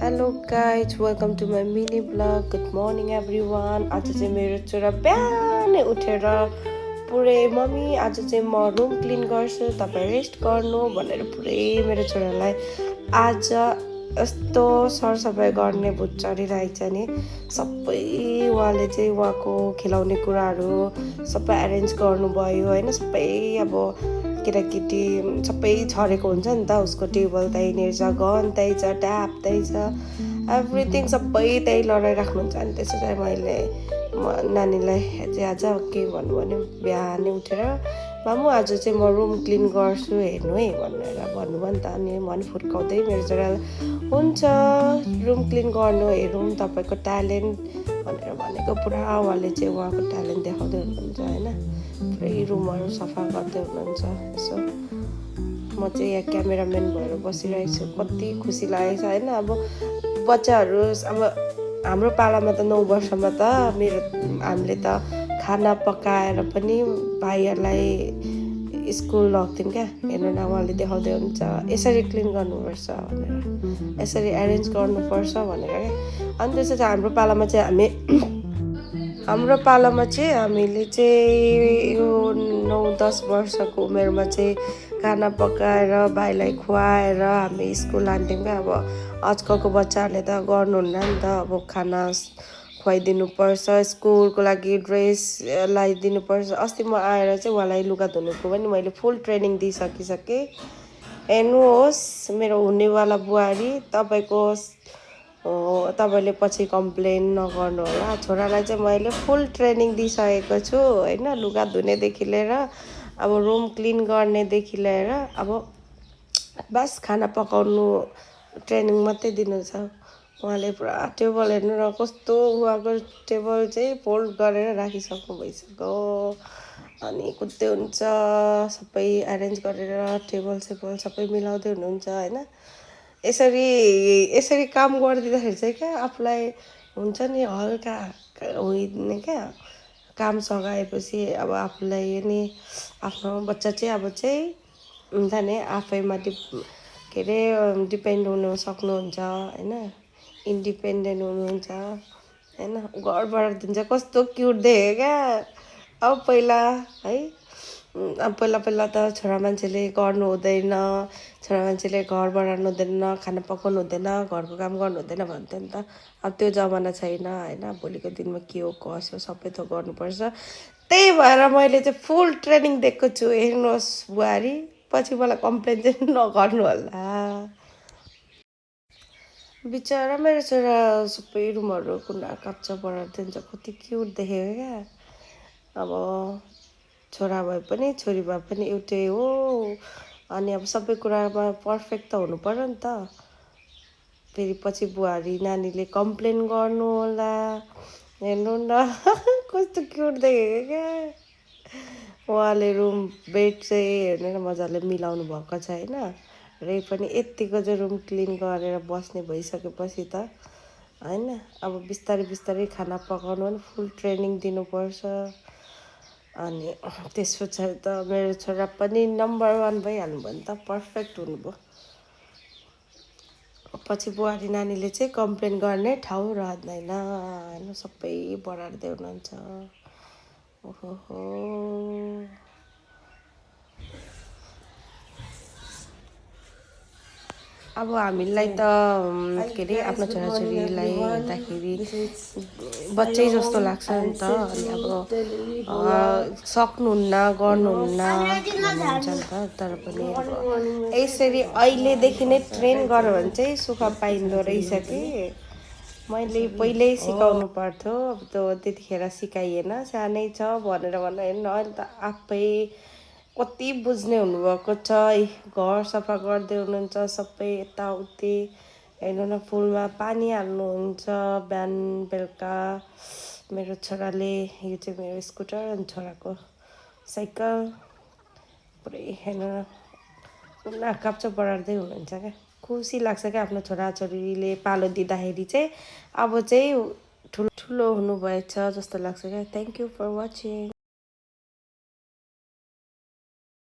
Hello guys, welcome to my mini vlog. Good morning everyone. आज चाहिँ मेरो छोरा बिहानै उठेर पुरै मम्मी आज चाहिँ म रुम क्लिन गर्छु तपाईँ रेस्ट गर्नु भनेर पुरै मेरो छोरालाई आज यस्तो सरसफाइ गर्ने भुत चढिरहेको छ नि सबै उहाँले चाहिँ उहाँको खेलाउने कुराहरू सबै एरेन्ज गर्नुभयो होइन सबै अब केटाकेटी सबै छरेको हुन्छ नि त उसको टेबल त्यहीँनिर छ गन त्यही छ ट्याप त्यही छ एभ्रिथिङ सबै त्यही लडाइराख्नुहुन्छ अनि त्यसो चाहिँ मैले नानीलाई चाहिँ आज के भन्नु भने बिहानै उठेर मामु आज चाहिँ म रुम क्लिन गर्छु हेर्नु है भनेर भन्नुभयो नि त अनि म पनि फुर्काउँदै मेरो छोरालाई हुन्छ रुम क्लिन गर्नु हेरौँ तपाईँको ट्यालेन्ट भनेर भनेको पुरा उहाँले चाहिँ उहाँको ट्यालेन्ट देखाउँदै हुनुहुन्छ होइन पुरै रुमहरू सफा गर्दै हुनुहुन्छ यसो म चाहिँ यहाँ क्यामेराम्यान भएर बसिरहेको छु कति खुसी लागेको छ होइन अब बच्चाहरू अब हाम्रो पालामा त 9 वर्षमा त हामीले त खाना पकाएर पनि भाइहरूलाई स्कुल लग्थ्यौँ क्या हेर्नु न उहाँले देखाउँदै हुन्छ यसरी क्लिन गर्नुपर्छ भनेर यसरी एरेन्ज गर्नुपर्छ भनेर क्या अनि त्यसो चाहिँ हाम्रो पालामा चाहिँ हामीले चाहिँ यो 9-10 वर्षको उमेरमा चाहिँ खाना पकाएर भाइलाई खुवाएर हामी स्कुल लान्थ्यौँ क्या अब आजकलको बच्चाहरूले त गर्नुहुन्न नि त अब खाना खुवाइदिनु पर्छ स्कुलको लागि ड्रेस लगाइदिनुपर्छ अस्ति म आएर चाहिँ उहाँलाई लुगा धुनुको पनि मैले फुल ट्रेनिङ दिइसकिसकेँ हेर्नुहोस् मेरो हुनेवाला बुहारी तपाईँले पछि कम्प्लेन नगर्नु होला छोरालाई चाहिँ मैले फुल ट्रेनिङ दिइसकेको छु होइन लुगा धुनेदेखि लिएर अब रुम क्लिन गर्नेदेखि लिएर अब बस खाना पकाउनु ट्रेनिङ मात्रै दिनु छ उहाँले पुरा टेबल हेर्नु र कस्तो उहाँको टेबल चाहिँ फोल्ड गरेर राखिसक्नु भइसक्यो अनि कुद्दै हुन्छ सबै एरेन्ज गरेर टेबल सेबल सबै मिलाउँदै हुनुहुन्छ होइन यसरी काम गरिदिँदाखेरि चाहिँ क्या आफूलाई हुन्छ नि हल्का हुने क्या काम सघाएपछि अब आफूलाई नि आफ्नो बच्चा चाहिँ अब चाहिँ हुन्छ नि आफैमा के अरे डिपेन्ड हुनु सक्नुहुन्छ होइन इन्डिपेन्डेन्ट हुनुहुन्छ होइन घरबाट दिन्छ कस्तो क्युट देखेँ क्या अब पहिला है अब पहिला त छोरा मान्छेले गर्नु हुँदैन छोरा मान्छेले घर बढाउनु हुँदैन खाना पकाउनु हुँदैन घरको काम गर्नु हुँदैन भन्थ्यो नि त अब त्यो जमाना छैन होइन भोलिको दिनमा के हो कसो सबै थोक गर्नुपर्छ त्यही भएर मैले चाहिँ फुल ट्रेनिङ दिएको छु हेर्नुहोस् बुहारी पछि मलाई कम्प्लेन चाहिँ नगर्नु होला बिचरा मेरो छोरा सबै रुमहरू कुना काप्चा बढाउँदै हुन्छ कति क्युट देखेको क्या अब छोरा भए पनि छोरी भए पनि एउटै हो अनि अब सबै कुरामा पर्फेक्ट त हुनु पर्यो नि त फेरि पछि बुहारी नानीले कम्प्लेन गर्नु होला हेर्नु न कस्तो क्युट देखेको क्या उहाँले रुम बेड चाहिँ हेर्नु न मजाले मिलाउनु भएको छ होइन रे पनि यत्तिको चाहिँ रुम क्लिन गरेर बस्ने भइसकेपछि त होइन अब बिस्तारै खाना पकाउनु पनि फुल ट्रेनिङ दिनुपर्छ अनि त्यस पछाडि त मेरो छोरा पनि नम्बर 1 भइहाल्नु भयो नि त पर्फेक्ट हुनुभयो पछि बुहारी नानीले चाहिँ कम्प्लेन गर्ने ठाउँ रहँदैन होइन सबै बढार्दै हुनुहुन्छ ओहो अब हामीलाई त के अरे आफ्नो छोराछोरीलाई हेर्दाखेरि बच्चै जस्तो लाग्छ नि त अनि अब सक्नुहुन्न गर्नुहुन्न भन्नुहुन्छ नि त तर पनि अब यसरी अहिलेदेखि नै ट्रेन गर्यो भने चाहिँ सुख पाइँदो रहेछ कि मैले पहिल्यै सिकाउनु पर्थ्यो अब त त्यतिखेर सिकाइएन सानै छ भनेर हेर्नु अहिले त आफै कति बुझ्ने हुनुभएको छ घर सफा गर्दै हुनुहुन्छ सबै यताउति हेर्नु न फुलमा पानी हाल्नुहुन्छ बिहान बेलुका मेरो छोराले यो चाहिँ मेरो स्कुटर अनि छोराको साइकल पुरै हेर्नु न पुरा काप्चा बढार्दै हुनुहुन्छ क्या खुसी लाग्छ क्या आफ्नो छोराछोरीले पालो दिँदाखेरि चाहिँ अब चाहिँ ठुलो हुनुभएछ जस्तो लाग्छ क्या थ्याङ्क यू फर वाचिङ